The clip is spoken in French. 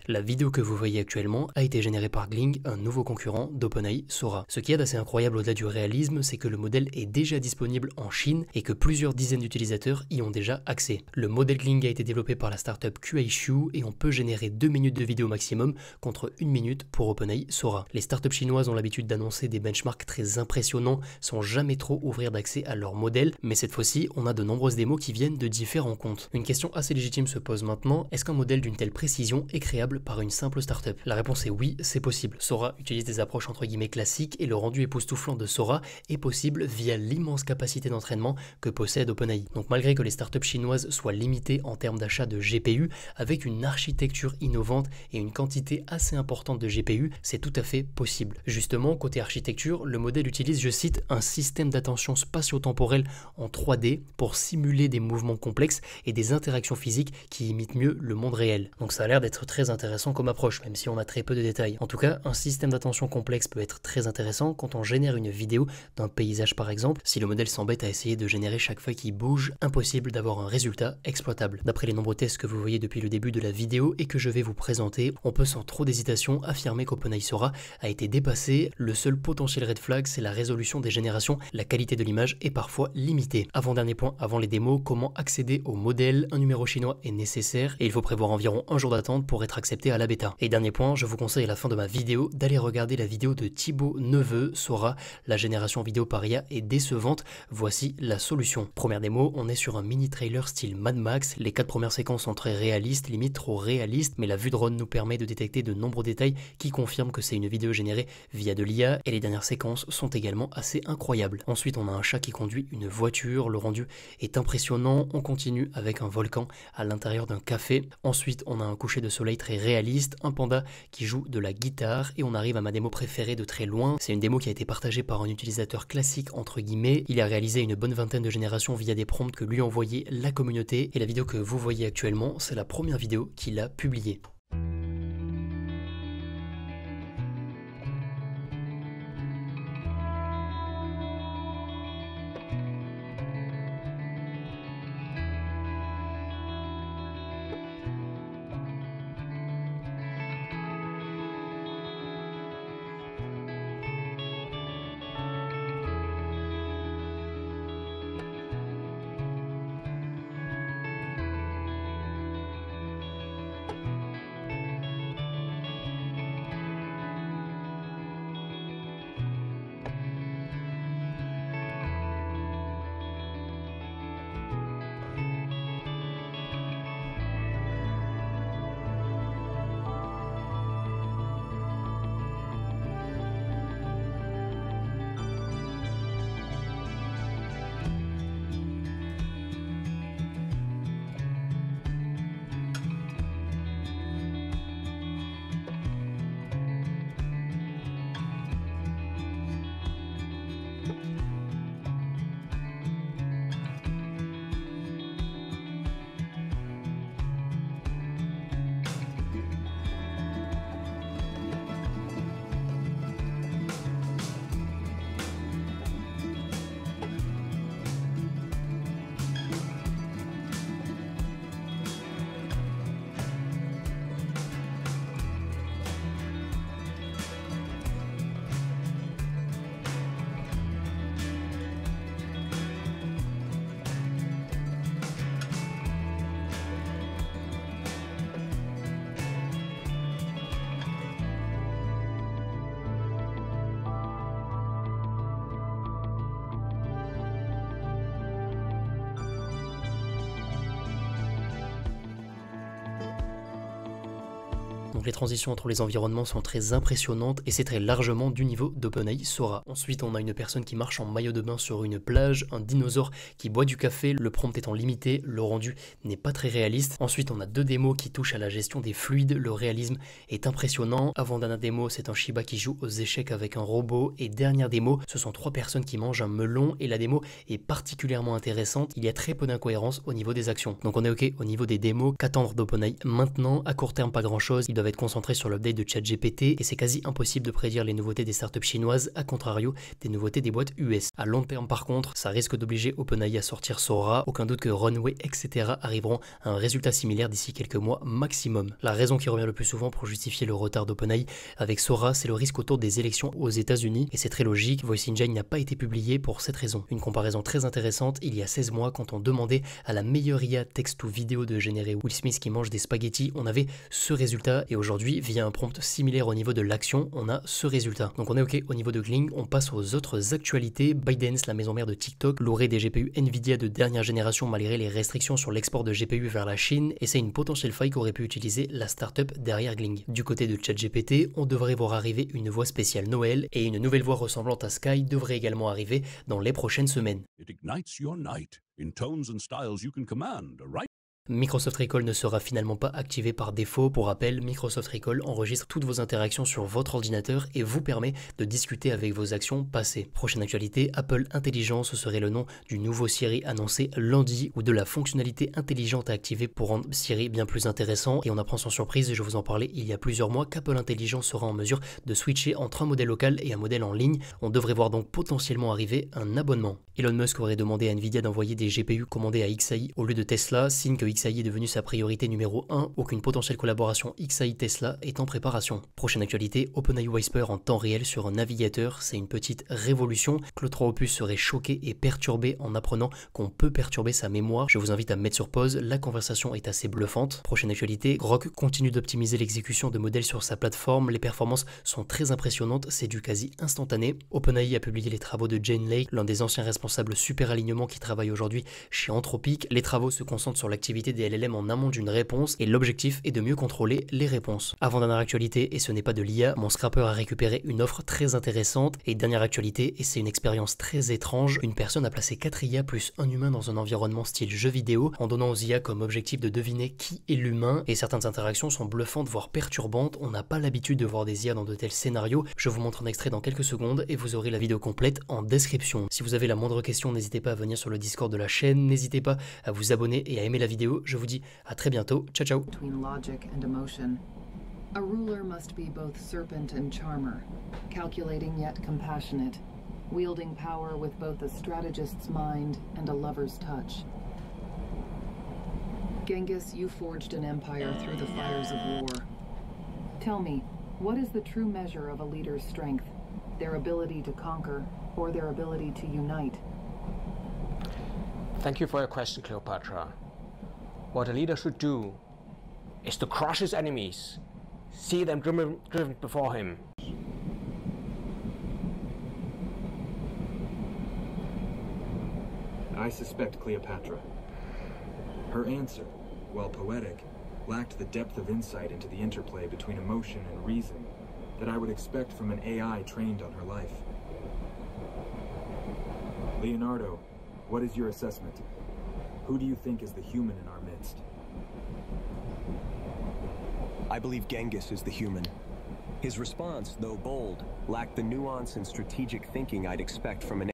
La vidéo que vous voyez actuellement a été générée par Gling, un nouveau concurrent d'OpenAI Sora. Ce qui est assez incroyable au-delà du réalisme, c'est que le modèle est déjà disponible en Chine et que plusieurs dizaines d'utilisateurs y ont déjà accès. Le modèle Gling a été développé par la startup QAIxu et on peut générer 2 minutes de vidéo maximum contre 1 minute pour OpenAI Sora. Les startups chinoises ont l'habitude d'annoncer des benchmarks très impressionnants sans jamais trop ouvrir d'accès à leur modèle, mais cette fois-ci, on a de nombreuses démos qui viennent de différents comptes. Une question assez légitime se pose maintenant, est-ce qu'un modèle d'une telle précision est créable par une simple startup? La réponse est oui, c'est possible. Sora utilise des approches entre guillemets classiques et le rendu époustouflant de Sora est possible via l'immense capacité d'entraînement que possède OpenAI. Donc malgré que les startups chinoises soient limitées en termes d'achat de GPU, avec une architecture innovante et une quantité assez importante de GPU, c'est tout à fait possible. Justement, côté architecture, le modèle utilise, je cite, un système d'attention spatio-temporelle en 3D pour simuler des mouvements complexes et des interactions physiques qui imitent mieux le monde réel. Donc ça a l'air d'être très intéressant comme approche, même si on a très peu de détails. En tout cas, un système d'attention complexe peut être très intéressant quand on génère une vidéo d'un paysage par exemple. Si le modèle s'embête à essayer de générer chaque feuille qui bouge, impossible d'avoir un résultat exploitable. D'après les nombreux tests que vous voyez depuis le début de la vidéo et que je vais vous présenter, on peut sans trop d'hésitation affirmer qu'OpenAI Sora a été dépassé. Le seul potentiel red flag, c'est la résolution des générations. La qualité de l'image est parfois limitée. Avant-dernier point, avant les démos, comment accéder au modèle? Un numéro chinois est nécessaire et il faut prévoir environ un jour d'attente pour être accepté à la bêta. Et dernier point, je vous conseille à la fin de ma vidéo d'aller regarder la vidéo de Thibaut Neveu, Sora. La génération vidéo par IA est décevante. Voici la solution. Première démo, on est sur un mini trailer style Mad Max. Les 4 premières séquences sont très réalistes, limite trop réalistes, mais la vue drone nous permet de détecter de nombreux détails qui confirment que c'est une vidéo générée via de l'IA et les dernières séquences sont également assez incroyables. Ensuite, on a un chat qui conduit une voiture, le rendu est impressionnant. On continue avec un volcan à l'intérieur d'un café. Ensuite, on a un coucher de soleil très réaliste, un panda qui joue de la guitare et on arrive à ma démo préférée de très loin. C'est une démo qui a été partagée par un utilisateur classique entre guillemets. Il a réalisé une bonne vingtaine de générations via des prompts que lui a envoyé la communauté et la vidéo que vous voyez actuellement, c'est la première vidéo qu'il a publiée. Donc les transitions entre les environnements sont très impressionnantes et c'est très largement du niveau d'OpenAI Sora. Ensuite, on a une personne qui marche en maillot de bain sur une plage, un dinosaure qui boit du café, le prompt étant limité, le rendu n'est pas très réaliste. Ensuite, on a 2 démos qui touchent à la gestion des fluides, le réalisme est impressionnant. Avant-dernière démo, c'est un Shiba qui joue aux échecs avec un robot et dernière démo, ce sont 3 personnes qui mangent un melon et la démo est particulièrement intéressante. Il y a très peu d'incohérences au niveau des actions. Donc on est ok au niveau des démos. Qu'attendre d'OpenAI maintenant? À court terme, pas grand chose. Ils doivent doivent être concentrés sur l'update de ChatGPT et c'est quasi impossible de prédire les nouveautés des startups chinoises, à contrario des nouveautés des boîtes US. À long terme par contre, ça risque d'obliger OpenAI à sortir Sora, aucun doute que Runway, etc. arriveront à un résultat similaire d'ici quelques mois maximum. La raison qui revient le plus souvent pour justifier le retard d'OpenAI avec Sora, c'est le risque autour des élections aux États-Unis et c'est très logique, Voice Engine n'a pas été publié pour cette raison. Une comparaison très intéressante, il y a 16 mois quand on demandait à la meilleure IA texte ou vidéo de générer Will Smith qui mange des spaghettis, on avait ce résultat et aujourd'hui via un prompt similaire au niveau de l'action, on a ce résultat. Donc on est ok au niveau de Kling, on passe aux autres actualités. ByteDance, la maison mère de TikTok, louerait des GPU Nvidia de dernière génération malgré les restrictions sur l'export de GPU vers la Chine et c'est une potentielle faille qu'aurait pu utiliser la startup derrière Kling. Du côté de ChatGPT, on devrait voir arriver une voix spéciale Noël et une nouvelle voix ressemblant à Sky devrait également arriver dans les prochaines semaines. Microsoft Recall ne sera finalement pas activé par défaut. Pour rappel, Microsoft Recall enregistre toutes vos interactions sur votre ordinateur et vous permet de discuter avec vos actions passées. Prochaine actualité, Apple Intelligence serait le nom du nouveau Siri annoncé lundi ou de la fonctionnalité intelligente à activer pour rendre Siri bien plus intéressant. Et on apprend sans surprise, je vous en parlais il y a plusieurs mois, qu'Apple Intelligence sera en mesure de switcher entre un modèle local et un modèle en ligne. On devrait voir donc potentiellement arriver un abonnement. Elon Musk aurait demandé à Nvidia d'envoyer des GPU commandés à XAI au lieu de Tesla, signe que XAI est devenu sa priorité numéro 1 ou qu'une potentielle collaboration XAI-Tesla est en préparation. Prochaine actualité, OpenAI Whisper en temps réel sur un navigateur, c'est une petite révolution. Claude 3 Opus serait choqué et perturbé en apprenant qu'on peut perturber sa mémoire. Je vous invite à mettre sur pause, la conversation est assez bluffante. Prochaine actualité, Grok continue d'optimiser l'exécution de modèles sur sa plateforme, les performances sont très impressionnantes, c'est du quasi instantané. OpenAI a publié les travaux de Jane Lake, l'un des anciens responsables super alignement qui travaille aujourd'hui chez Anthropic. Les travaux se concentrent sur l'activité des LLM en amont d'une réponse et l'objectif est de mieux contrôler les réponses. Avant-dernière actualité, et ce n'est pas de l'IA, mon scrapper a récupéré une offre très intéressante. Et dernière actualité, et c'est une expérience très étrange, une personne a placé 4 IA plus un humain dans un environnement style jeu vidéo en donnant aux IA comme objectif de deviner qui est l'humain et certaines interactions sont bluffantes voire perturbantes. On n'a pas l'habitude de voir des IA dans de tels scénarios. Je vous montre un extrait dans quelques secondes et vous aurez la vidéo complète en description. Si vous avez la moindre question, n'hésitez pas à venir sur le Discord de la chaîne, n'hésitez pas à vous abonner et à aimer la vidéo. Je vous dis à très bientôt, ciao ciao. A ruler must be both serpent and charmer, calculating yet compassionate, wielding power with both a strategist's mind and a lover's touch. Genghis, you forged an empire through the fires of war. Tell me, what is the true measure of a leader's strength? Their ability to conquer, or their ability to unite? Thank you for your question, Cleopatra. What a leader should do is to crush his enemies, see them driven before him. I suspect Cleopatra. Her answer, while poetic, lacked the depth of insight into the interplay between emotion and reason that I would expect from an AI trained on her life. Leonardo, what is your assessment? Who do you think is the human in our midst? I believe Genghis is the human. His response, though bold, lacked the nuance and strategic thinking I'd expect from an